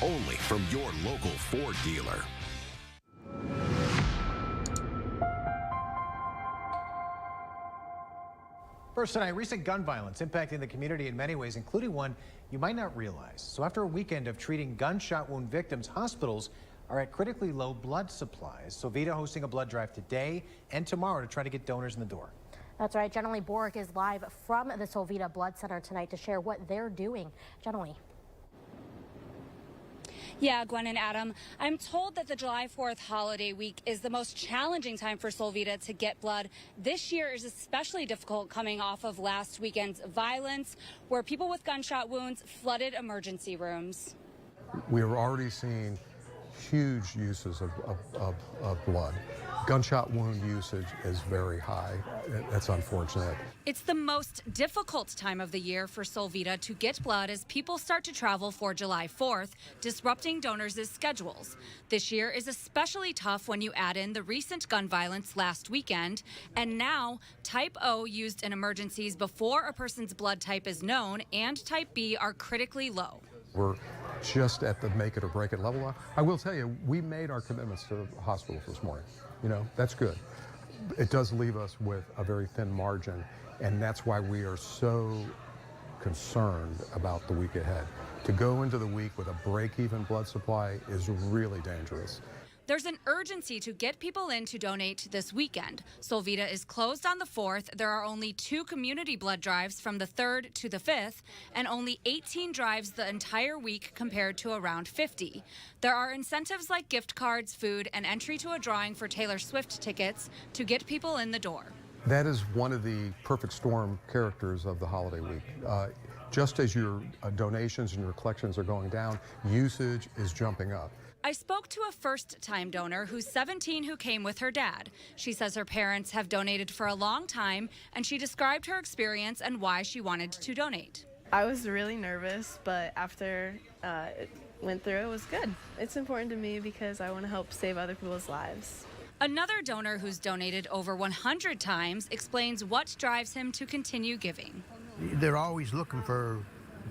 only from your local Ford dealer. First tonight, recent gun violence impacting the community in many ways, including one you might not realize. So after a weekend of treating gunshot wound victims, hospitals are at critically low blood supplies. Sovita hosting a blood drive today and tomorrow to try to get donors in the door. That's right. Jenny Borick is live from the Sovita Blood Center tonight to share what they're doing. Jenny. Yeah, Gwen and Adam, I'm told that the July 4th holiday week is the most challenging time for Sovita to get blood. This year is especially difficult coming off of last weekend's violence, where people with gunshot wounds flooded emergency rooms. We are already seeing huge uses of blood. Gunshot wound usage is very high. That's unfortunate. It's the most difficult time of the year for Sovita to get blood as people start to travel for July 4th, disrupting donors' schedules. This year is especially tough when you add in the recent gun violence last weekend, and now Type O used in emergencies before a person's blood type is known and Type B are critically low. We're just at the make it or break it level. I will tell you, we made our commitments to the hospitals this morning. You know, that's good. It does leave us with a very thin margin, and that's why we are so concerned about the week ahead. To go into the week with a break-even blood supply is really dangerous. There's an urgency to get people in to donate this weekend. Sovita is closed on the 4th. There are only 2 community blood drives from the 3rd to the 5th, and only 18 drives the entire week compared to around 50. There are incentives like gift cards, food, and entry to a drawing for Taylor Swift tickets to get people in the door. That is one of the perfect storm characters of the holiday week. Just as your donations and your collections are going down, usage is jumping up. I spoke to a first-time donor who's 17 who came with her dad. She says her parents have donated for a long time, and she described her experience and why she wanted to donate. I was really nervous, but after it went through, it was good. It's important to me because I want to help save other people's lives. Another donor who's donated over 100 times explains what drives him to continue giving. They're always looking for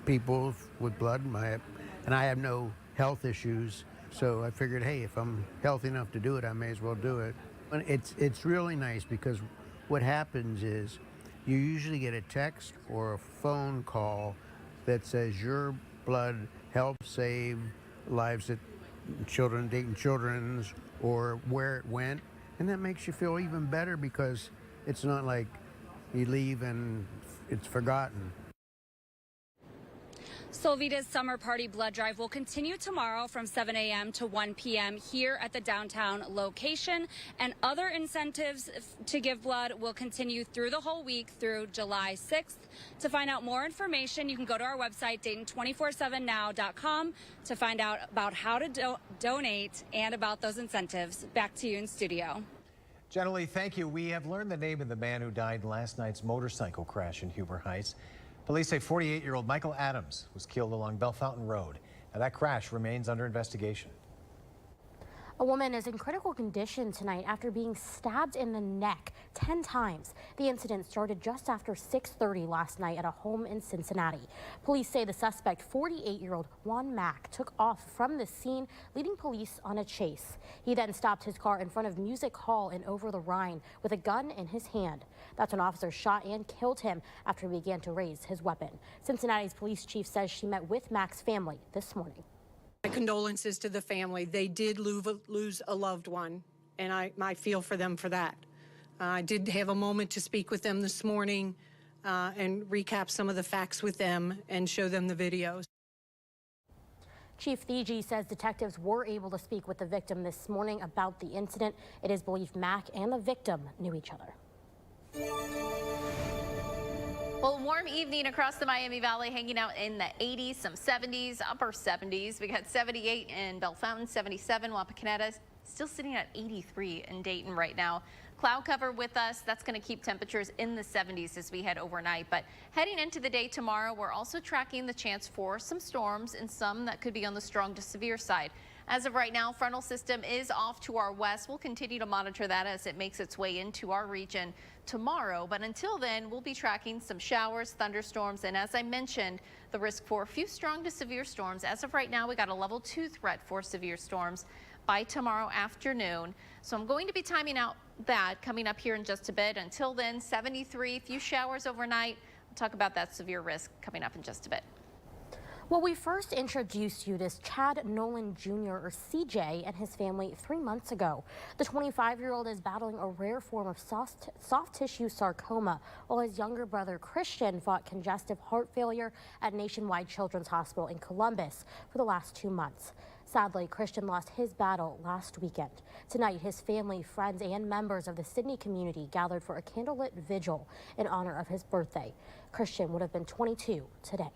people with blood, and I have no health issues. So I figured, hey, if I'm healthy enough to do it, I may as well do it. And it's really nice because what happens is you usually get a text or a phone call that says your blood helped save lives at Dayton Children's or where it went. And that makes you feel even better because it's not like you leave and it's forgotten. Sovita's Summer Party Blood Drive will continue tomorrow from 7 a.m. to 1 p.m. here at the downtown location, and other incentives to give blood will continue through the whole week through July 6th. To find out more information, you can go to our website, Dayton247now.com, to find out about how to donate and about those incentives. Back to you in studio. Jenny, thank you. We have learned the name of the man who died in last night's motorcycle crash in Huber Heights. Police say 48-year-old Michael Adams was killed along Bell Fountain Road. Now, that crash remains under investigation. A woman is in critical condition tonight after being stabbed in the neck 10 times. The incident started just after 6:30 last night at a home in Cincinnati. Police say the suspect, 48-year-old Juan Mack, took off from the scene, leading police on a chase. He then stopped his car in front of Music Hall in Over the Rhine with a gun in his hand. That's when officers shot and killed him after he began to raise his weapon. Cincinnati's police chief says she met with Mack's family this morning. My condolences to the family. They did lose a loved one, and I feel for them for that. I did have a moment to speak with them this morning and recap some of the facts with them and show them the videos. Chief Thigi says detectives were able to speak with the victim this morning about the incident. It is believed Mack and the victim knew each other. Well, a warm evening across the Miami Valley, hanging out in the 80s, some 70s, upper 70s. We got 78 in Bell Fountain, 77 Wapakoneta, still sitting at 83 in Dayton right now. Cloud cover with us. That's going to keep temperatures in the 70s as we head overnight. But heading into the day tomorrow, we're also tracking the chance for some storms and some that could be on the strong to severe side. As of right now, frontal system is off to our west. We'll continue to monitor that as it makes its way into our region tomorrow. But until then, we'll be tracking some showers, thunderstorms, and as I mentioned, the risk for a few strong to severe storms. As of right now, we got a level 2 threat for severe storms by tomorrow afternoon. So I'm going to be timing out that coming up here in just a bit. Until then, 73, few showers overnight. We'll talk about that severe risk coming up in just a bit. Well, we first introduced you to Chad Nolan Jr. or CJ and his family 3 months ago. The 25-year-old is battling a rare form of soft tissue sarcoma, while his younger brother Christian fought congestive heart failure at Nationwide Children's Hospital in Columbus for the last 2 months. Sadly, Christian lost his battle last weekend. Tonight, his family, friends, and members of the Sydney community gathered for a candlelit vigil in honor of his birthday. Christian would have been 22 today.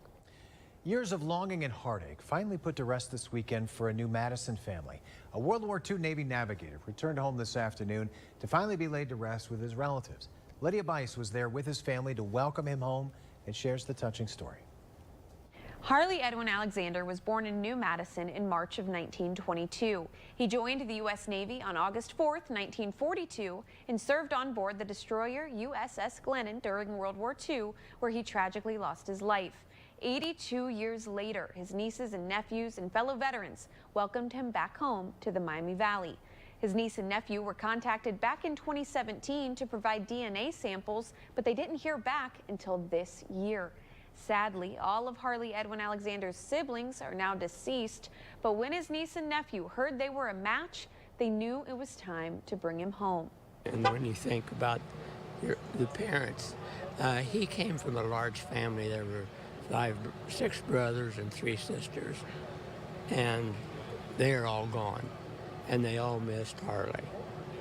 Years of longing and heartache finally put to rest this weekend for a new Madison family. A World War II Navy navigator returned home this afternoon to finally be laid to rest with his relatives. Lydia Bice was there with his family to welcome him home and shares the touching story. Harley Edwin Alexander was born in New Madison in March of 1922. He joined the U.S. Navy on August 4th, 1942, and served on board the destroyer USS Glennon during World War II, where he tragically lost his life. 82 years later, his nieces and nephews and fellow veterans welcomed him back home to the Miami Valley. His niece and nephew were contacted back in 2017 to provide DNA samples, but they didn't hear back until this year. Sadly, all of Harley Edwin Alexander's siblings are now deceased, but when his niece and nephew heard they were a match, they knew it was time to bring him home. And when you think about the parents, he came from a large family. There were 6 brothers and 3 sisters, and they're all gone, and they all missed Harley.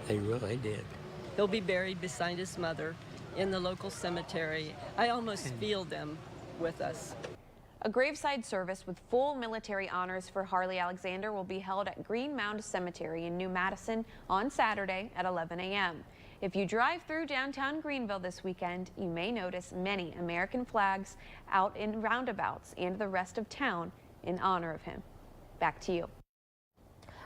They really did. He'll be buried beside his mother in the local cemetery. I almost feel them with us. A graveside service with full military honors for Harley Alexander will be held at Green Mound Cemetery in New Madison on Saturday at 11 a.m. If you drive through downtown Greenville this weekend, you may notice many American flags out in roundabouts and the rest of town in honor of him. Back to you.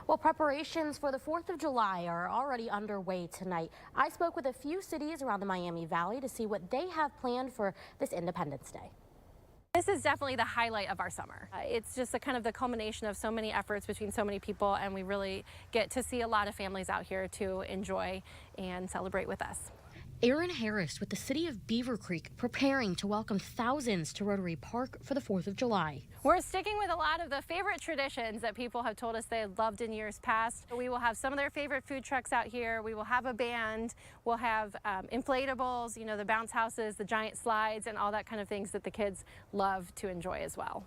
Well, preparations for the 4th of July are already underway tonight. I spoke with a few cities around the Miami Valley to see what they have planned for this Independence Day. This is definitely the highlight of our summer. It's just a kind of the culmination of so many efforts between so many people, and we really get to see a lot of families out here to enjoy and celebrate with us. Aaron Harris with the city of Beaver Creek preparing to welcome thousands to Rotary Park for the 4th of July. We're sticking with a lot of the favorite traditions that people have told us they loved in years past. We will have some of their favorite food trucks out here. We will have a band. We'll have inflatables, you know, the bounce houses, the giant slides, and all that kind of things that the kids love to enjoy as well.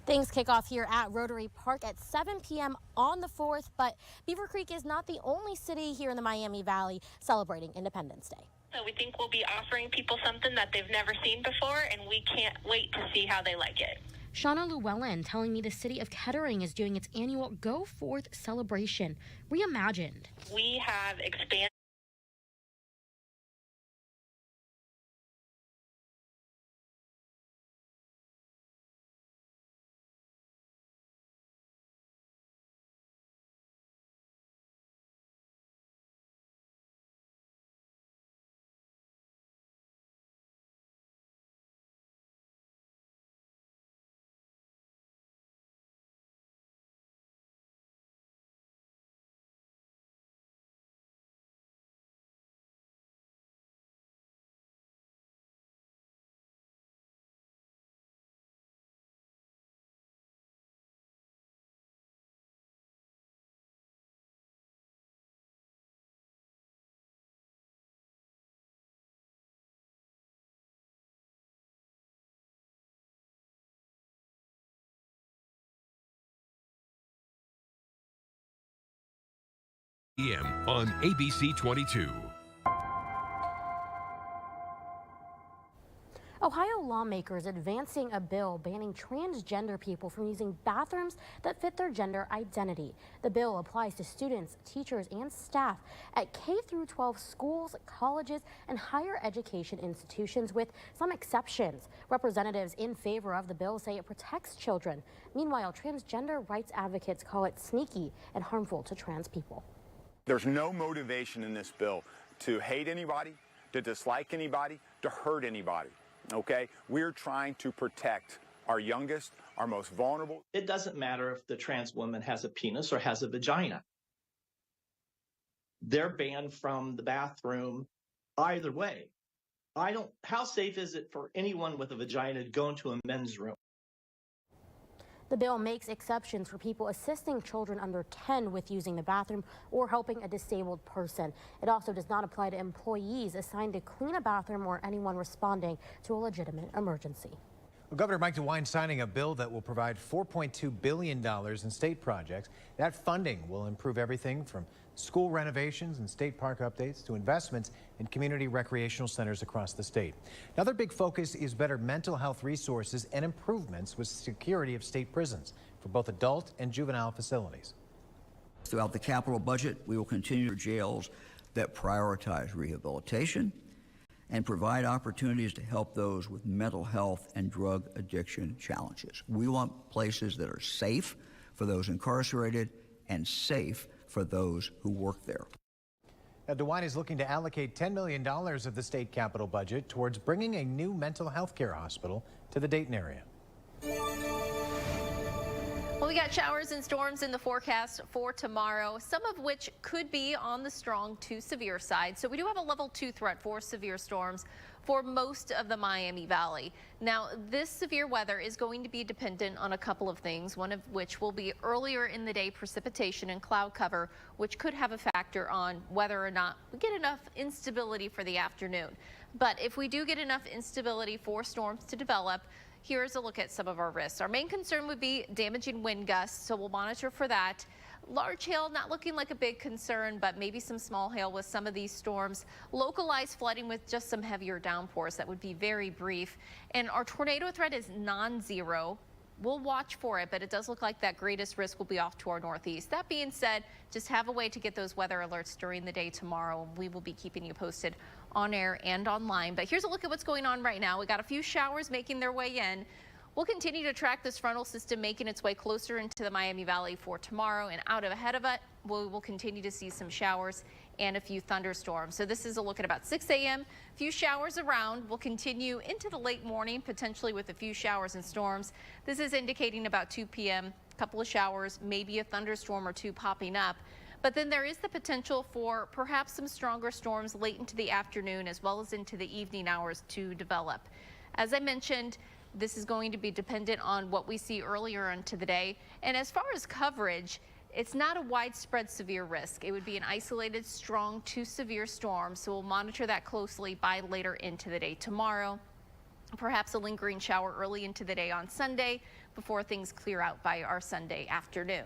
Things kick off here at Rotary Park at 7 p.m. on the 4th, but Beaver Creek is not the only city here in the Miami Valley celebrating Independence Day. So we think we'll be offering people something that they've never seen before, and we can't wait to see how they like it. Shauna Llewellyn telling me the city of Kettering is doing its annual Go Forth celebration, reimagined. We have expanded. PM on ABC 22. Ohio lawmakers advancing a bill banning transgender people from using bathrooms that fit their gender identity. The bill applies to students, teachers, and staff at K-12 schools, colleges, and higher education institutions, with some exceptions. Representatives in favor of the bill say it protects children. Meanwhile, transgender rights advocates call it sneaky and harmful to trans people. There's no motivation in this bill to hate anybody, to dislike anybody, to hurt anybody. Okay, we're trying to protect our youngest, our most vulnerable. It doesn't matter if the trans woman has a penis or has a vagina. They're banned from the bathroom either way. How safe is it for anyone with a vagina to go into a men's room? The bill makes exceptions for people assisting children under 10 with using the bathroom or helping a disabled person. It also does not apply to employees assigned to clean a bathroom or anyone responding to a legitimate emergency. Well, Governor Mike DeWine signing a bill that will provide $4.2 billion in state projects. That funding will improve everything from school renovations and state park updates to investments in community recreational centers across the state. Another big focus is better mental health resources and improvements with security of state prisons for both adult and juvenile facilities. Throughout the capital budget, we will continue jails that prioritize rehabilitation and provide opportunities to help those with mental health and drug addiction challenges. We want places that are safe for those incarcerated and safe for those who work there. Now, DeWine is looking to allocate $10 million of the state capital budget towards bringing a new mental health care hospital to the Dayton area. Well, we got showers and storms in the forecast for tomorrow, some of which could be on the strong to severe side. So we do have a level 2 threat for severe storms for most of the Miami Valley. Now, this severe weather is going to be dependent on a couple of things, one of which will be earlier in the day precipitation and cloud cover, which could have a factor on whether or not we get enough instability for the afternoon. But if we do get enough instability for storms to develop, here's a look at some of our risks. Our main concern would be damaging wind gusts, so we'll monitor for that. Large hail, not looking like a big concern, but maybe some small hail with some of these storms. Localized flooding with just some heavier downpours that would be very brief. And our tornado threat is non-zero. We'll watch for it, but it does look like that greatest risk will be off to our northeast. That being said, just have a way to get those weather alerts during the day tomorrow, and we will be keeping you posted on air and online. But here's a look at what's going on right now. We got a few showers making their way in. We'll continue to track this frontal system making its way closer into the Miami Valley for tomorrow, and out ahead of it, we will continue to see some showers and a few thunderstorms. So this is a look at about 6 a.m. A few showers around. We'll continue into the late morning, potentially with a few showers and storms. This is indicating about 2 p.m. A couple of showers, maybe a thunderstorm or two popping up. But then there is the potential for perhaps some stronger storms late into the afternoon as well as into the evening hours to develop. As I mentioned, this is going to be dependent on what we see earlier into the day. And as far as coverage, it's not a widespread severe risk. It would be an isolated strong to severe storm. So we'll monitor that closely by later into the day tomorrow. Perhaps a lingering shower early into the day on Sunday before things clear out by our Sunday afternoon.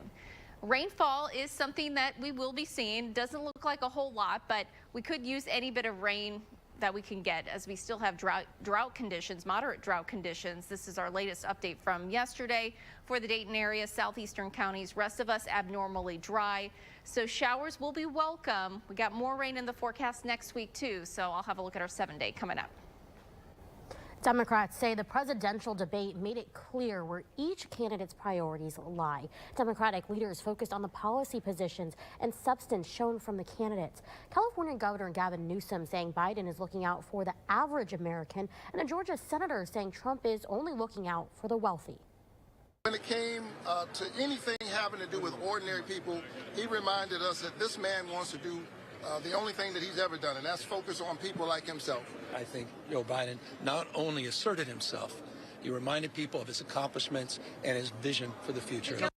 Rainfall is something that we will be seeing. Doesn't look like a whole lot, but we could use any bit of rain that we can get as we still have drought conditions, moderate drought conditions. This is our latest update from yesterday for the Dayton area, southeastern counties, rest of us abnormally dry. So showers will be welcome. We got more rain in the forecast next week too. So I'll have a look at our 7-day coming up. Democrats say the presidential debate made it clear where each candidate's priorities lie. Democratic leaders focused on the policy positions and substance shown from the candidates. California Governor Gavin Newsom saying Biden is looking out for the average American, and a Georgia senator saying Trump is only looking out for the wealthy. When it came to anything having to do with ordinary people, he reminded us that this man wants to do the only thing that he's ever done, and that's focus on people like himself. I think Joe Biden not only asserted himself, he reminded people of his accomplishments and his vision for the future.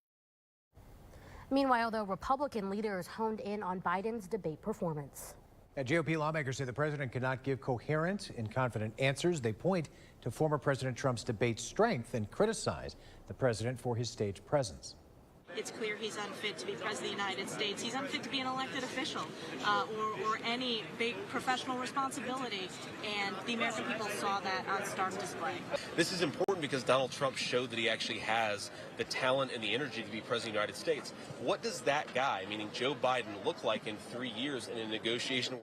Meanwhile, though, Republican leaders honed in on Biden's debate performance. GOP lawmakers say the president could not give coherent and confident answers. They point to former President Trump's debate strength and criticize the president for his stage presence. it's clear he's unfit to be president of the United States. He's unfit to be an elected official or any big professional responsibility, and the American people saw that on stark display. This is important because Donald Trump showed that he actually has the talent and the energy to be president of the United States. What does that guy, meaning Joe Biden, look like in 3 years in a negotiation?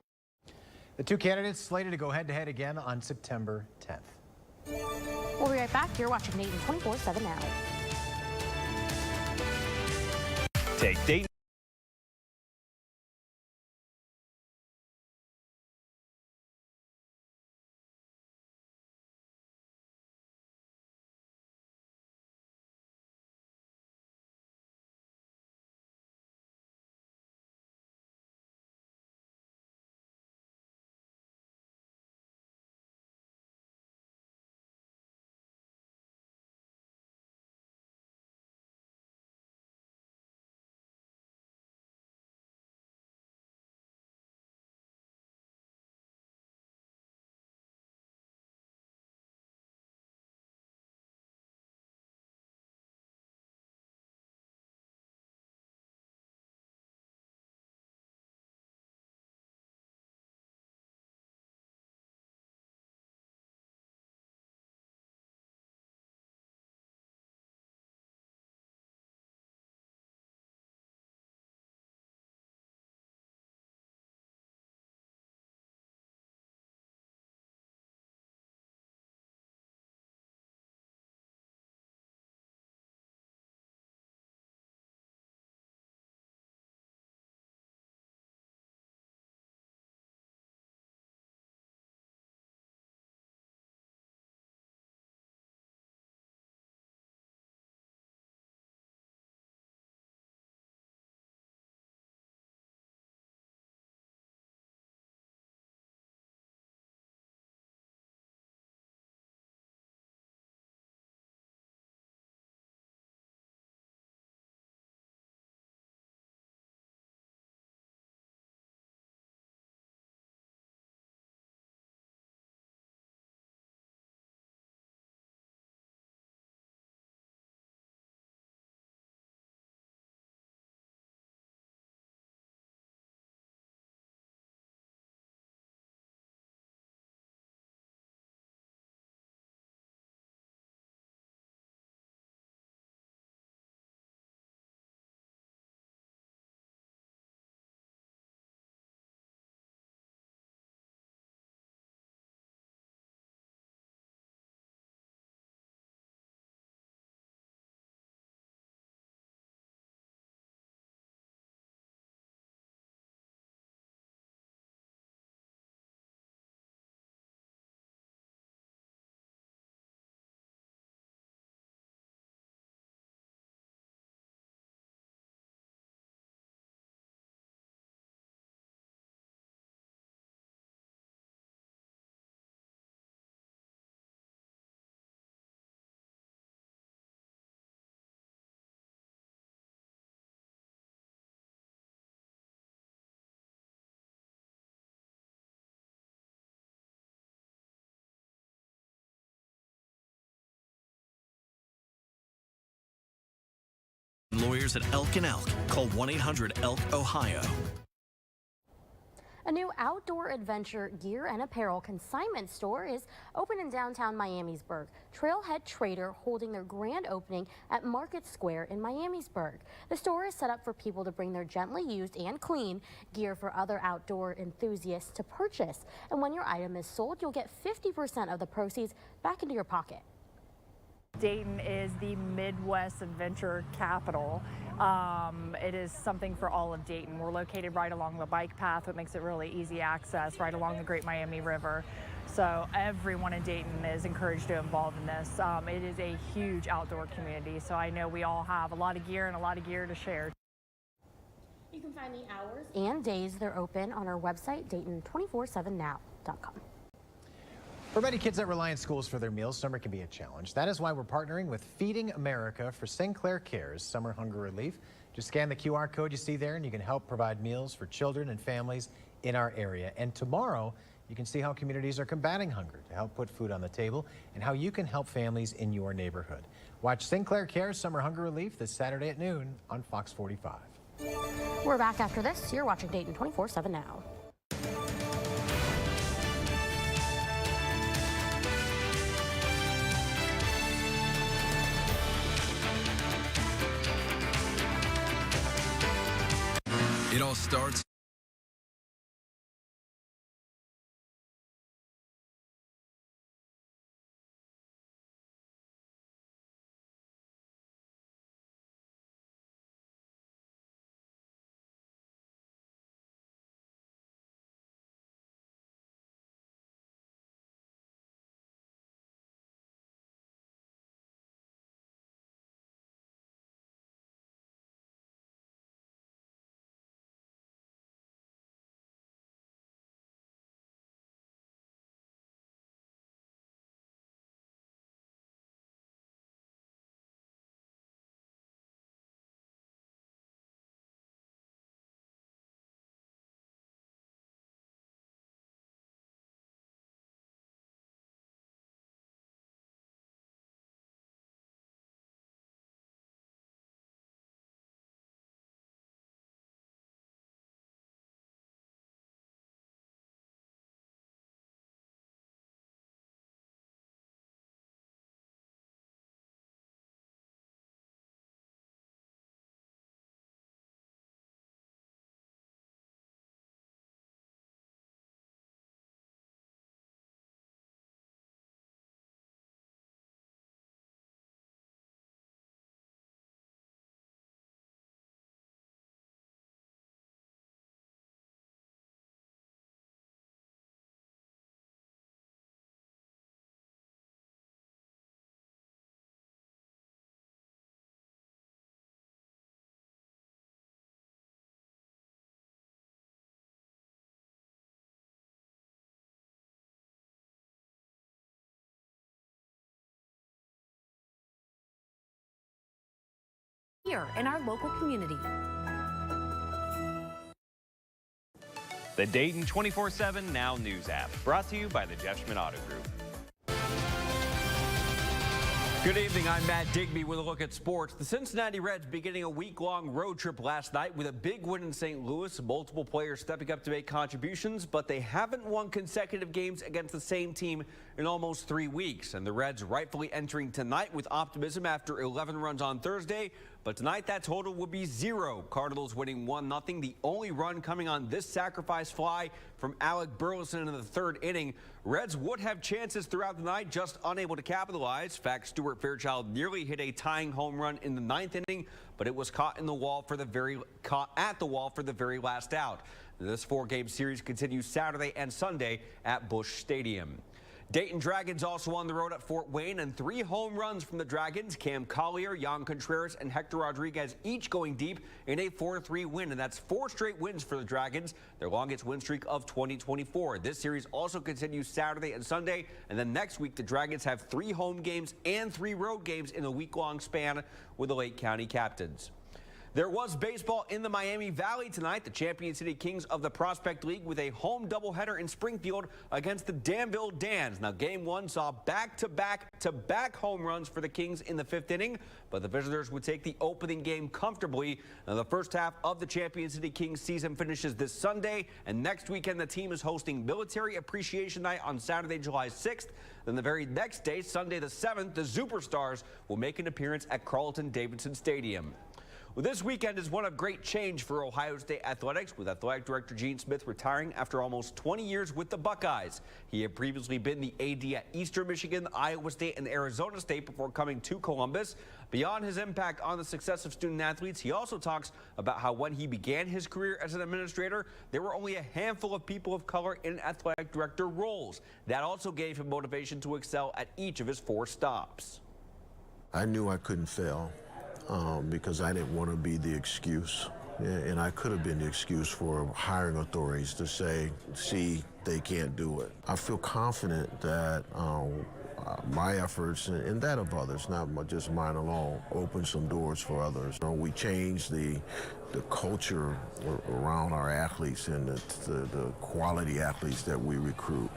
The two candidates slated to go head-to-head again on September 10th. We'll be right back. You're watching Dayton 24/7 now. Take Dayton. Lawyers at Elk & Elk. Call 1-800-ELK-OHIO. A new outdoor adventure gear and apparel consignment store is open in downtown Miamisburg. Trailhead Trader holding their grand opening at Market Square in Miamisburg. The store is set up for people to bring their gently used and clean gear for other outdoor enthusiasts to purchase. And when your item is sold, you'll get 50% of the proceeds back into your pocket. Dayton is the Midwest adventure capital. It is something for all of Dayton. We're located right along the bike path, which makes it really easy access right along the Great Miami River. So everyone in Dayton is encouraged to involve in this. It is a huge outdoor community, so I know we all have a lot of gear and a lot of gear to share. You can find the hours and days they're open on our website, Dayton247now.com. For many kids that rely on schools for their meals, summer can be a challenge. That is why we're partnering with Feeding America for St. Clair Cares Summer Hunger Relief. Just scan the QR code you see there and you can help provide meals for children and families in our area. And tomorrow, you can see how communities are combating hunger to help put food on the table and how you can help families in your neighborhood. Watch Sinclair Care's Summer Hunger Relief this Saturday at noon on Fox 45. We're back after this. You're watching Dayton 24/7 now. It all starts here in our local community. The Dayton 24/7 Now News app, brought to you by the Jeff Schmidt Auto Group. Good evening, I'm Matt Digby with a look at sports. The Cincinnati Reds beginning a week-long road trip last night with a big win in St. Louis. Multiple players stepping up to make contributions, but they haven't won consecutive games against the same team in almost 3 weeks. And the Reds rightfully entering tonight with optimism after 11 runs on Thursday. But tonight that total will be 0. Cardinals winning 1-0. The only run coming on this sacrifice fly from Alec Burleson in the 3rd inning. Reds would have chances throughout the night, just unable to capitalize. In fact, Stuart Fairchild nearly hit a tying home run in the 9th inning, but it was caught at the wall for the very last out. This 4-game series continues Saturday and Sunday at Busch Stadium. Dayton Dragons also on the road at Fort Wayne, and 3 home runs from the Dragons. Cam Collier, Jan Contreras, and Hector Rodriguez each going deep in a 4-3 win, and that's 4 straight wins for the Dragons, their longest win streak of 2024. This series also continues Saturday and Sunday, and then next week the Dragons have 3 home games and 3 road games in a week-long span with the Lake County Captains. There was baseball in the Miami Valley tonight. The Champion City Kings of the Prospect League with a home doubleheader in Springfield against the Danville Dans. Now, Game 1 saw back-to-back home runs for the Kings in the 5th inning, but the visitors would take the opening game comfortably. Now, the first half of the Champion City Kings season finishes this Sunday, and next weekend the team is hosting Military Appreciation Night on Saturday, July 6th. Then the very next day, Sunday the 7th, the Superstars will make an appearance at Carlton-Davidson Stadium. Well, this weekend is one of great change for Ohio State athletics, with athletic director Gene Smith retiring after almost 20 years with the Buckeyes. He had previously been the AD at Eastern Michigan, Iowa State, and Arizona State before coming to Columbus. Beyond his impact on the success of student athletes, he also talks about how when he began his career as an administrator, there were only a handful of people of color in athletic director roles. That also gave him motivation to excel at each of his 4 stops. I knew I couldn't fail. Because I didn't want to be the excuse. And I could have been the excuse for hiring authorities to say, see, they can't do it. I feel confident that my efforts and that of others, not just mine alone, open some doors for others. We changed the culture around our athletes and the quality athletes that we recruit.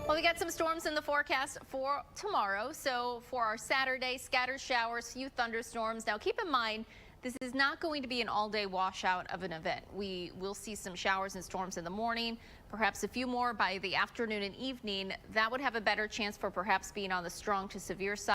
Well, we got got some storms in the forecast for tomorrow. So for our Saturday, scattered showers, few thunderstorms. Now keep in mind, this is not going to be an all-day washout of an event. We will see some showers and storms in the morning, perhaps a few more by the afternoon and evening. That would have a better chance for perhaps being on the strong to severe side.